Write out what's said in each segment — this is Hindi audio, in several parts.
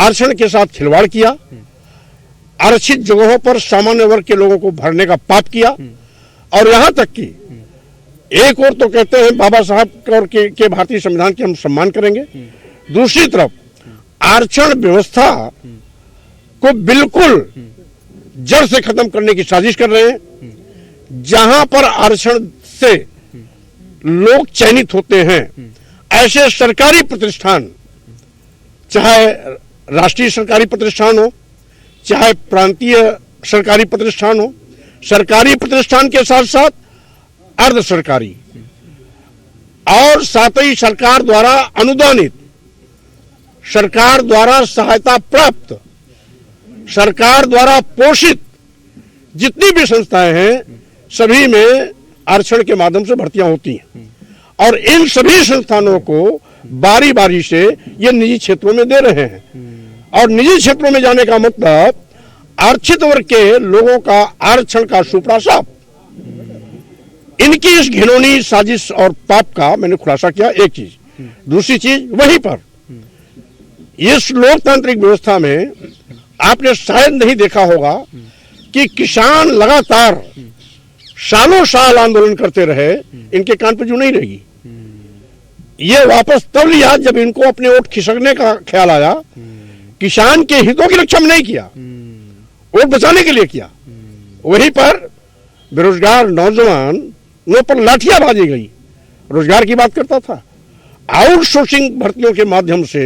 आरक्षण के साथ खिलवाड़ किया, आरक्षित जगहों पर सामान्य वर्ग के लोगों को भरने का पाप किया, और यहां तक कि एक और तो कहते हैं बाबा साहब के भारतीय संविधान की हम सम्मान करेंगे, दूसरी तरफ आरक्षण व्यवस्था को बिल्कुल जड़ से खत्म करने की साजिश कर रहे हैं। जहां पर आरक्षण से लोग चयनित होते हैं, ऐसे सरकारी प्रतिष्ठान, चाहे राष्ट्रीय सरकारी प्रतिष्ठान हो, चाहे प्रांतीय सरकारी प्रतिष्ठान हो, सरकारी प्रतिष्ठान के साथ साथ अर्ध सरकारी और साथ ही सरकार द्वारा अनुदानित, सरकार द्वारा सहायता प्राप्त, सरकार द्वारा पोषित जितनी भी संस्थाएं हैं, सभी में आरक्षण के माध्यम से भर्तियां होती हैं, और इन सभी संस्थानों को बारी बारी से ये निजी क्षेत्रों में दे रहे हैं। और निजी क्षेत्रों में जाने का मतलब आरक्षित वर्ग के लोगों का आरक्षण का सुपड़ा साफ। इनकी इस घिनौनी साजिश और पाप का मैंने खुलासा किया, एक चीज। दूसरी चीज, वहीं पर इस लोकतांत्रिक व्यवस्था में आपने शायद नहीं देखा होगा कि किसान लगातार सालों साल आंदोलन करते रहे, इनके कान पे जू नहीं रहेगी। ये वापस तब लिया जब इनको अपने वोट खिसकने का ख्याल आया। किसान के हितों की रक्षा में नहीं किया, वोट बचाने के लिए किया। वहीं पर बेरोजगार नौजवानों पर लाठियां बाजी गई। रोजगार की बात करता था, आउटसोर्सिंग भर्तियों के माध्यम से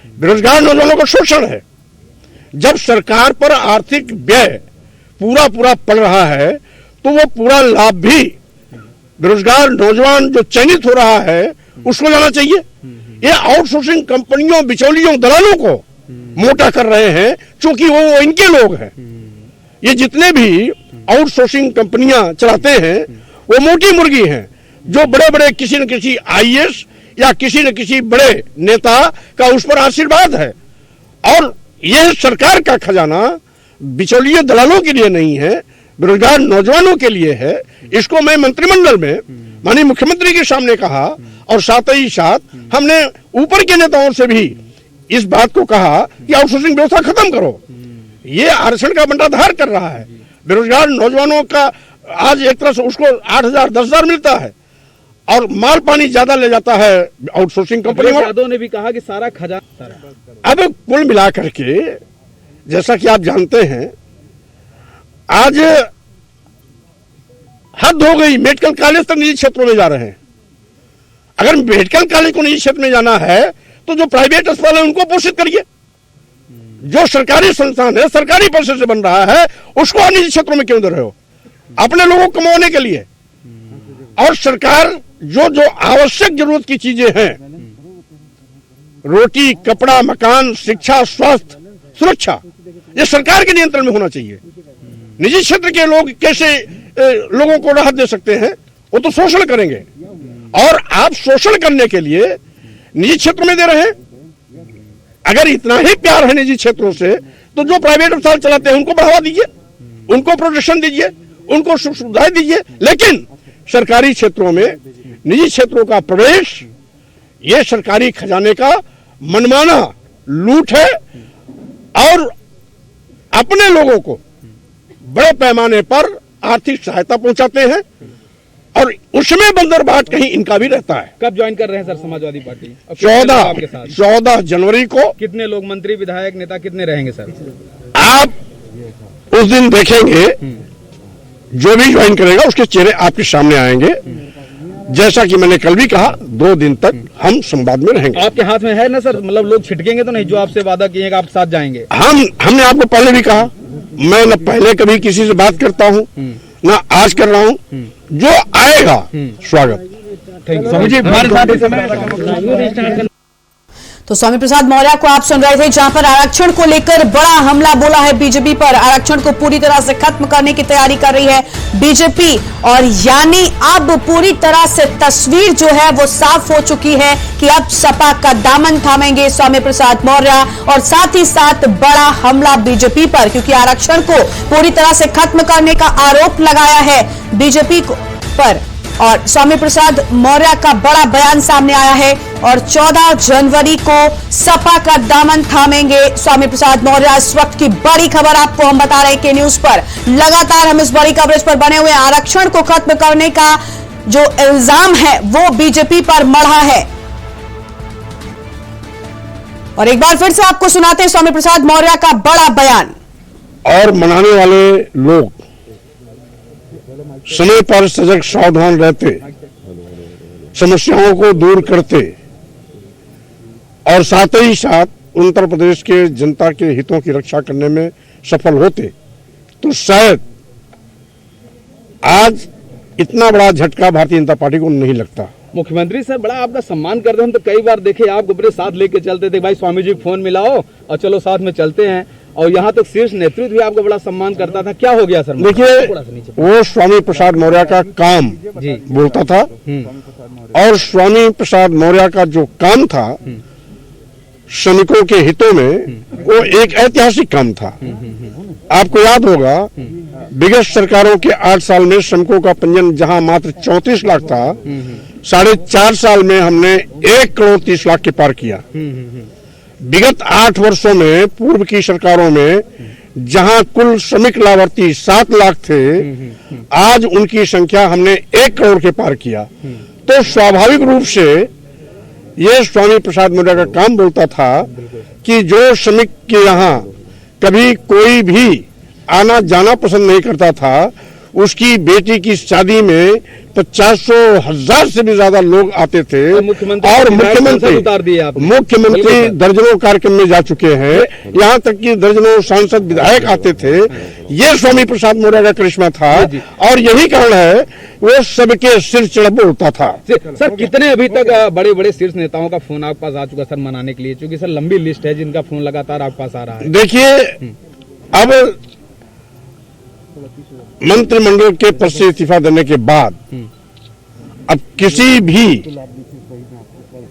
बेरोजगार नौजवानों का शोषण है। जब सरकार पर आर्थिक व्यय पूरा पड़ रहा है, तो वो पूरा लाभ भी बेरोजगार नौजवान जो चयनित हो रहा है उसको जाना चाहिए। ये आउटसोर्सिंग कंपनियों, बिचौलियों, दलालों को मोटा कर रहे हैं, क्योंकि वो इनके लोग हैं। ये जितने भी आउटसोर्सिंग कंपनियां चलाते हैं वो मोटी मुर्गी हैं, जो बड़े बड़े किसी न किसी आईएएस या किसी न किसी बड़े नेता का उस पर आशीर्वाद है। और यह सरकार का खजाना बिचौलियों दलालों के लिए नहीं है, बेरोजगार नौजवानों के लिए है। इसको मैं मंत्रिमंडल में माननीय मुख्यमंत्री के सामने कहा, और साथ ही साथ हमने ऊपर के नेताओं से भी इस बात को कहा कि आउटसोर्सिंग व्यवस्था खत्म करो। ये आरक्षण का बंटाधार कर रहा है। बेरोजगार नौजवानों का आज एक तरह से उसको 8,000 10,000 मिलता है, और माल पानी ज्यादा ले जाता है आउटसोर्सिंग कंपनी। यादव ने भी कहा कि सारा खजाना। अब कुल मिलाकर के जैसा कि आप जानते हैं, आज हद हो गई। मेडिकल कॉलेज तक निजी क्षेत्रों में जा रहे हैं। अगर मेडिकल कॉलेज को निजी क्षेत्र में जाना है तो जो प्राइवेट अस्पताल है उनको पोषित करिए। जो सरकारी संस्थान है, सरकारी पैसे से बन रहा है, उसको आप निजी क्षेत्रों में क्यों दे रहे हो? अपने लोगों को कमाने के लिए। और सरकार जो आवश्यक जरूरत की चीजें हैं, रोटी, कपड़ा, मकान, शिक्षा, स्वास्थ्य, सुरक्षा, ये सरकार के नियंत्रण में होना चाहिए। निजी क्षेत्र के लोग कैसे लोगों को राहत दे सकते हैं? वो तो शोषण करेंगे, और आप शोषण करने के लिए निजी क्षेत्र में दे रहे हैं। अगर इतना ही प्यार है निजी क्षेत्रों से, तो जो प्राइवेट अस्पताल चलाते हैं उनको बढ़ावा दीजिए, उनको प्रोटेक्शन दीजिए, उनको सुविधाएं दीजिए। लेकिन सरकारी क्षेत्रों में निजी क्षेत्रों का प्रवेश, ये सरकारी खजाने का मनमाना लूट है, और अपने लोगों को बड़े पैमाने पर आर्थिक सहायता पहुंचाते हैं, और उसमें बंदरबाट कहीं इनका भी रहता है। कब ज्वाइन कर रहे हैं सर समाजवादी पार्टी? 14 जनवरी को। कितने लोग, मंत्री, विधायक, नेता कितने रहेंगे सर? आप उस दिन देखेंगे, जो भी ज्वाइन करेगा उसके चेहरे आपके सामने आएंगे। जैसा कि मैंने कल भी कहा, 2 दिन तक हम संवाद में रहेंगे। आपके हाथ में है ना सर, मतलब लोग छिटकेंगे तो नहीं? जो आपसे वादा किए आप साथ जाएंगे। हमने आपको पहले भी कहा, मैं न पहले कभी किसी से बात करता हूँ, ना आज कर रहा हूँ। जो आएगा स्वागत। तो स्वामी प्रसाद मौर्य को आप सुन रहे थे, जहां पर आरक्षण को लेकर बड़ा हमला बोला है बीजेपी पर। आरक्षण को पूरी तरह से खत्म करने की तैयारी कर रही है बीजेपी, और यानी अब पूरी तरह से तस्वीर जो है वो साफ हो चुकी है कि अब सपा का दामन थामेंगे स्वामी प्रसाद मौर्य, और साथ ही साथ बड़ा हमला बीजेपी पर, क्योंकि आरक्षण को पूरी तरह से खत्म करने का आरोप लगाया है बीजेपी पर। और स्वामी प्रसाद मौर्य का बड़ा बयान सामने आया है और 14 जनवरी को सपा का दामन थामेंगे स्वामी प्रसाद मौर्य। इस वक्त की बड़ी खबर आपको हम बता रहे हैं के न्यूज पर। लगातार हम इस बड़ी कवरेज पर बने हुए। आरक्षण को खत्म करने का जो इल्जाम है वो बीजेपी पर मढ़ा है। और एक बार फिर से आपको सुनाते हैं स्वामी प्रसाद मौर्य का बड़ा बयान। और मनाने वाले लोग समय पर सजग सावधान रहते, समस्याओं को दूर करते और साथ ही साथ उत्तर प्रदेश के जनता के हितों की रक्षा करने में सफल होते तो शायद आज इतना बड़ा झटका भारतीय जनता पार्टी को नहीं लगता। मुख्यमंत्री सर बड़ा आपका सम्मान करते हैं। हम तो कई बार देखे आपको अपने साथ लेके चलते थे, भाई स्वामी जी फोन मिलाओ और चलो साथ में चलते हैं, और यहाँ तक शीर्ष नेतृत्व भी आपका बड़ा सम्मान करता था। क्या हो गया सर? देखिए, वो स्वामी प्रसाद मौर्य का काम जी बोलता था और स्वामी प्रसाद मौर्य का जो काम था श्रमिकों के हितों में, वो एक ऐतिहासिक काम था। आपको याद होगा विगत सरकारों के 8 साल में श्रमिकों का पंजीयन जहां मात्र 34 लाख था, 4.5 साल में हमने 1 करोड़ 30 लाख के पार किया। विगत 8 वर्षों में पूर्व की सरकारों में जहां कुल श्रमिक लाभार्थी 7 लाख थे, आज उनकी संख्या हमने 1 करोड़ के पार किया। तो स्वाभाविक रूप से ये स्वामी प्रसाद मौर्य का काम बोलता था कि जो श्रमिक के यहाँ कभी कोई भी आना जाना पसंद नहीं करता था, उसकी बेटी की शादी में 50,000 से भी ज्यादा लोग आते थे। और मुख्यमंत्री दर्जनों कार्यक्रम में जा चुके हैं, यहाँ तक कि दर्जनों सांसद विधायक आते थे। ये स्वामी प्रसाद मौर्य का करिश्मा था और यही कारण है वो सबके सिर चढ़ बोलता था। सर कितने अभी तक बड़े बड़े शीर्ष नेताओं का फोन आपके पास आ चुका सर मनाने के लिए? क्योंकि सर लंबी लिस्ट है जिनका फोन लगातार आपके पास आ रहा है। देखिए, अब मंत्रिमंडल के पद से इस्तीफा देने के बाद अब किसी भी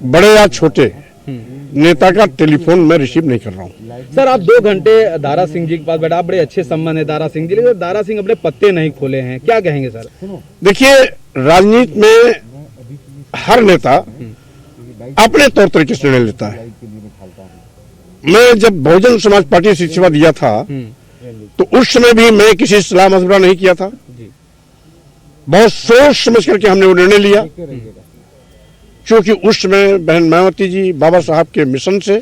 बड़े या छोटे नेता का टेलीफोन मैं रिसीव नहीं कर रहा हूं। सर आप 2 घंटे दारा सिंह जी के पास बैठा, बड़े अच्छे संबंध है दारा सिंह जी, लेकिन दारा सिंह अपने पत्ते नहीं खोले हैं, क्या कहेंगे सर? देखिए, राजनीति में हर नेता अपने तौर तरीके से निर्णय लेता है। मैं जब बहुजन समाज पार्टी से इस्तीफा दिया था तो उस समय भी मैं किसी सलाह मशवरा नहीं किया था। बहुत सोच समझ करके हमने वो निर्णय लिया, क्योंकि उस समय बहन मायावती जी बाबा साहब के मिशन से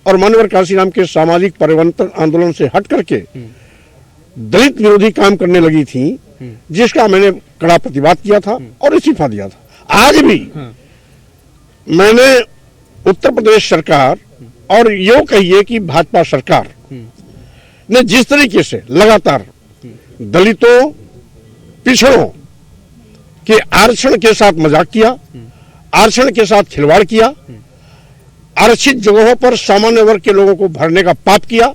और मानवर काशीराम के सामाजिक परिवर्तन आंदोलन से हट करके दलित विरोधी काम करने लगी थी, जिसका मैंने कड़ा प्रतिवाद किया था और इस्तीफा दिया था। आज भी मैंने उत्तर प्रदेश सरकार और यूं कहिए कि भाजपा सरकार ने जिस तरीके से लगातार दलितों, पिछड़ों के आरक्षण के साथ मजाक किया, आरक्षण के साथ खिलवाड़ किया, आरक्षित जगहों पर सामान्य वर्ग के लोगों को भरने का पाप किया,